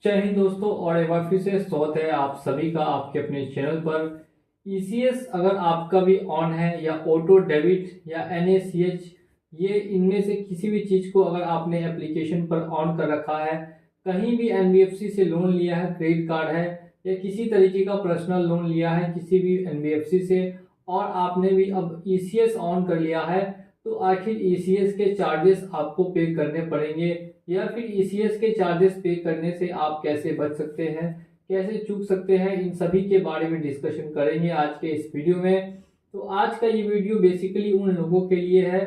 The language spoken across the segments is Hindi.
जय हिंद दोस्तों, और एक बार फिर से स्वागत है आप सभी का आपके अपने चैनल पर। ईसीएस अगर आपका भी ऑन है या ऑटो डेबिट या एनएसीएच, ये इनमें से किसी भी चीज़ को अगर आपने एप्लीकेशन पर ऑन कर रखा है, कहीं भी एनबीएफसी से लोन लिया है, क्रेडिट कार्ड है या किसी तरीके का पर्सनल लोन लिया है किसी भी एनबीएफसी से, और आपने भी अब ईसीएस ऑन कर लिया है, तो आखिर ईसीएस के चार्जेस आपको पे करने पड़ेंगे या फिर ईसीएस के चार्जेस पे करने से आप कैसे बच सकते हैं, कैसे चूक सकते हैं, इन सभी के बारे में डिस्कशन करेंगे आज के इस वीडियो में। तो आज का ये वीडियो बेसिकली उन लोगों के लिए है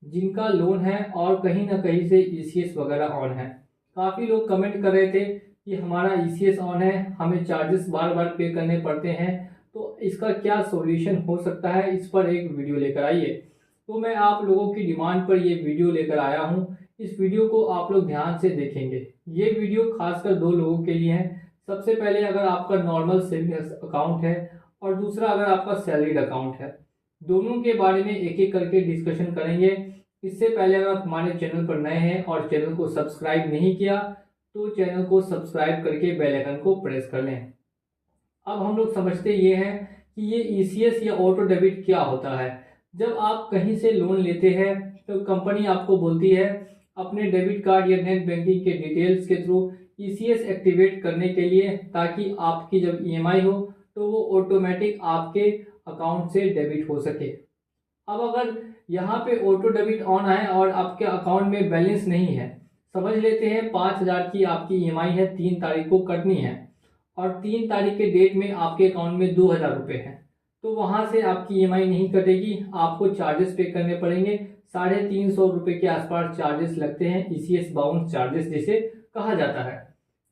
जिनका लोन है और कहीं ना कहीं से ईसीएस वगैरह ऑन है। काफ़ी लोग कमेंट कर रहे थे कि हमारा ईसीएस ऑन है, हमें चार्जेस बार बार पे करने पड़ते हैं, तो इसका क्या सॉल्यूशन हो सकता है, इस पर एक वीडियो लेकर आइए। तो मैं आप लोगों की डिमांड पर ये वीडियो लेकर आया हूँ। इस वीडियो को आप लोग ध्यान से देखेंगे। ये वीडियो खासकर दो लोगों के लिए है। सबसे पहले अगर आपका नॉर्मल सेविंग्स अकाउंट है और दूसरा अगर आपका सैलरीड अकाउंट है, दोनों के बारे में एक एक करके डिस्कशन करेंगे। इससे पहले अगर आप हमारे चैनल पर नए हैं और चैनल को सब्सक्राइब नहीं किया तो चैनल को सब्सक्राइब करके बेल आइकन को प्रेस कर लें। अब हम लोग समझते ये हैं कि ये ईसीएस या ऑटो डेबिट क्या होता है। जब आप कहीं से लोन लेते हैं तो कंपनी आपको बोलती है अपने डेबिट कार्ड या नेट बैंकिंग के डिटेल्स के थ्रू ईसीएस एक्टिवेट करने के लिए, ताकि आपकी जब ईएमआई हो तो वो ऑटोमेटिक आपके अकाउंट से डेबिट हो सके। अब अगर यहाँ पे ऑटो डेबिट ऑन है और आपके अकाउंट में बैलेंस नहीं है, समझ लेते हैं 5,000 की आपकी ईएमआई है, 3 तारीख को कटनी है और 3 तारीख के डेट में आपके अकाउंट में 2,000 रुपये हैं, तो वहाँ से आपकी ईएमआई नहीं कटेगी, आपको चार्जेस पे करने पड़ेंगे। 350 रुपये के आसपास चार्जेस लगते हैं, ईसीएस बाउंस चार्जेस जिसे कहा जाता है।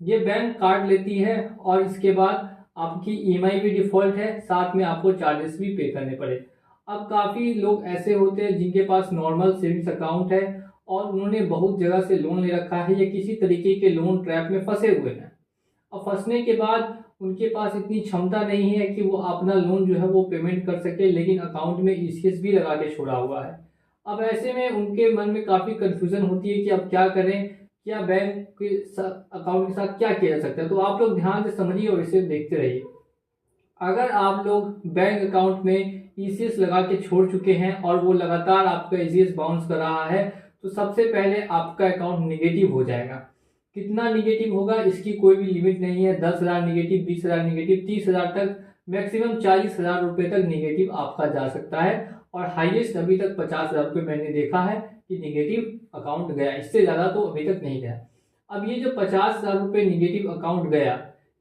ये बैंक काट लेती है और इसके बाद आपकी ईएमआई भी डिफॉल्ट है, साथ में आपको चार्जेस भी पे करने पड़े। अब काफ़ी लोग ऐसे होते हैं जिनके पास नॉर्मल सेविंग्स अकाउंट है और उन्होंने बहुत जगह से लोन ले रखा है या किसी तरीके के लोन ट्रैप में फंसे हुए हैं। अब फंसने के बाद उनके पास इतनी क्षमता नहीं है कि वो अपना लोन जो है वो पेमेंट कर सके, लेकिन अकाउंट में ईसीएस भी लगा के छोड़ा हुआ है। अब ऐसे में उनके मन में काफ़ी कंफ्यूजन होती है कि अब क्या करें, क्या बैंक के अकाउंट के साथ क्या किया जा सकता है। तो आप लोग ध्यान से समझिए और इसे देखते रहिए। अगर आप लोग बैंक अकाउंट में ईसीएस लगा के छोड़ चुके हैं और वो लगातार आपका ईसीएस बाउंस कर रहा है, तो सबसे पहले आपका अकाउंट निगेटिव हो जाएगा। कितना निगेटिव होगा इसकी कोई भी लिमिट नहीं है। 10,000 निगेटिव, 20,000 निगेटिव, 30,000 तक, मैक्सिमम 40,000 रुपये तक निगेटिव आपका जा सकता है और हाईएस्ट अभी तक 50,000 रुपये मैंने देखा है कि निगेटिव अकाउंट गया, इससे ज़्यादा तो अभी तक नहीं गया। अब ये जो 50,000 रुपये निगेटिव अकाउंट गया,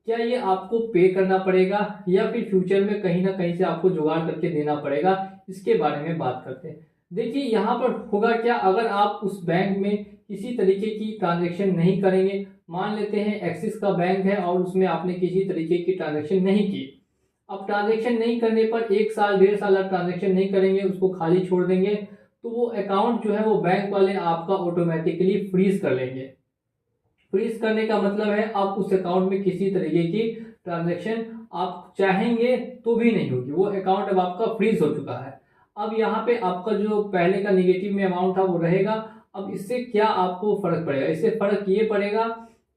क्या ये आपको पे करना पड़ेगा या फिर फ्यूचर में कहीं ना कहीं से आपको जुगाड़ करके देना पड़ेगा, इसके बारे में बात करते हैं। देखिए यहाँ पर होगा क्या, अगर आप उस बैंक में किसी तरीके की ट्रांजैक्शन नहीं करेंगे, मान लेते हैं एक्सिस का बैंक है और उसमें आपने किसी तरीके की ट्रांजैक्शन नहीं की। अब ट्रांजैक्शन नहीं करने पर 1 साल 1.5 साल आप ट्रांजैक्शन नहीं करेंगे, उसको खाली छोड़ देंगे, तो वो अकाउंट जो है वो बैंक वाले आपका ऑटोमेटिकली फ्रीज कर लेंगे। फ्रीज करने का मतलब है आप उस अकाउंट में किसी तरीके की ट्रांजैक्शन आप चाहेंगे तो भी नहीं होगी, वो अकाउंट अब आपका फ्रीज हो चुका है। अब यहाँ पे आपका जो पहले का निगेटिव में अमाउंट था वो रहेगा। अब इससे क्या आपको फर्क पड़ेगा, इससे फर्क ये पड़ेगा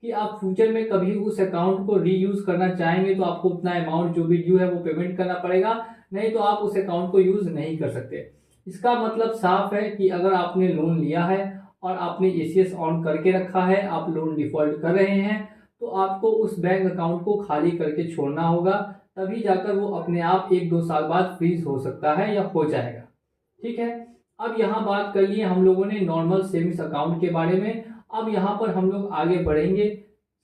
कि आप फ्यूचर में कभी उस अकाउंट को रीयूज करना चाहेंगे तो आपको उतना अमाउंट जो भी ड्यू है वो पेमेंट करना पड़ेगा, नहीं तो आप उस अकाउंट को यूज नहीं कर सकते। इसका मतलब साफ है कि अगर आपने लोन लिया है और आपने ईसीएस ऑन करके रखा है, आप लोन डिफॉल्ट कर रहे हैं, तो आपको उस बैंक अकाउंट को खाली करके छोड़ना होगा, तभी जाकर वो अपने आप 1-2 साल बाद फ्रीज हो सकता है या हो जाएगा। ठीक है, अब यहाँ बात कर लिए हम लोगों ने नॉर्मल सेविंग्स अकाउंट के बारे में। अब यहाँ पर हम लोग आगे बढ़ेंगे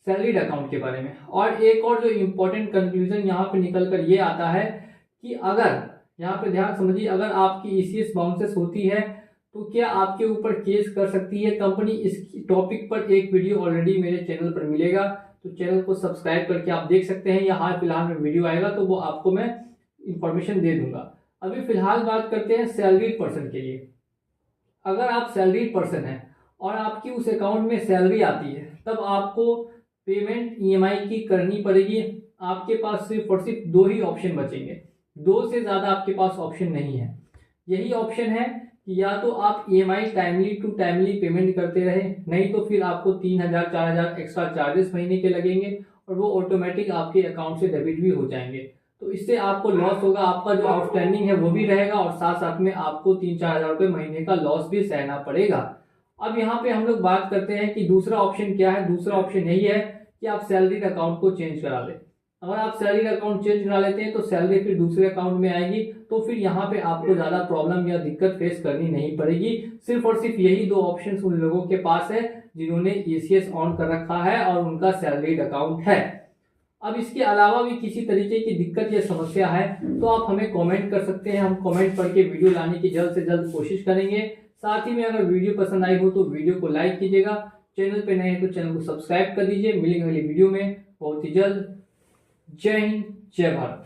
सैलरीड अकाउंट के बारे में। और एक और जो इम्पोर्टेंट कंक्लूजन यहाँ पे निकल कर ये आता है कि अगर यहाँ पे ध्यान समझिए, अगर आपकी ईसीएस बाउंसेस होती है तो क्या आपके ऊपर केस कर सकती है कंपनी। इस टॉपिक पर एक वीडियो ऑलरेडी मेरे चैनल पर मिलेगा, तो चैनल को सब्सक्राइब करके आप देख सकते हैं, या हाल फिलहाल में वीडियो आएगा तो वो आपको मैं इंफॉर्मेशन दे दूंगा। अभी फिलहाल बात करते हैं सैलरीड पर्सन के लिए। अगर आप सैलरीड पर्सन हैं और आपकी उस अकाउंट में सैलरी आती है, तब आपको पेमेंट ईएमआई की करनी पड़ेगी। आपके पास सिर्फ और सिर्फ 2 ही ऑप्शन बचेंगे, 2 से ज़्यादा आपके पास ऑप्शन नहीं है। यही ऑप्शन है कि या तो आप EMI timely to timely payment करते रहे, नहीं तो फिर आपको 3,000 4,000 एक्स्ट्रा चार्जेस महीने के लगेंगे और वो ऑटोमेटिक आपके अकाउंट से डेबिट भी हो जाएंगे। तो इससे आपको लॉस होगा, आपका जो आउटस्टैंडिंग है वो भी रहेगा और साथ साथ में आपको 3-4 हज़ार रुपये महीने का लॉस भी सहना पड़ेगा। अब यहाँ पे हम लोग बात करते हैं कि दूसरा ऑप्शन क्या है। दूसरा ऑप्शन यही है कि आप सैलरीड अकाउंट को चेंज करा लें। अगर आप सैलरी अकाउंट चेंज करा लेते हैं तो सैलरी फिर दूसरे अकाउंट में आएगी, तो फिर यहाँ पे आपको ज्यादा प्रॉब्लम या दिक्कत फेस करनी नहीं पड़ेगी। सिर्फ और सिर्फ यही दो ऑप्शन उन लोगों के पास है जिन्होंने ईसीएस ऑन कर रखा है और उनका सैलरीड अकाउंट है। अब इसके अलावा भी किसी तरीके की दिक्कत या समस्या है तो आप हमें कमेंट कर सकते हैं, हम कमेंट पढ़ के वीडियो लाने की जल्द से जल्द कोशिश करेंगे। साथ ही में अगर वीडियो पसंद आई हो तो वीडियो को लाइक कीजिएगा, चैनल पे नए हैं तो चैनल को सब्सक्राइब कर दीजिए। मिलेंगे अगली वीडियो में बहुत ही जल्द। जय हिंद, जय भारत।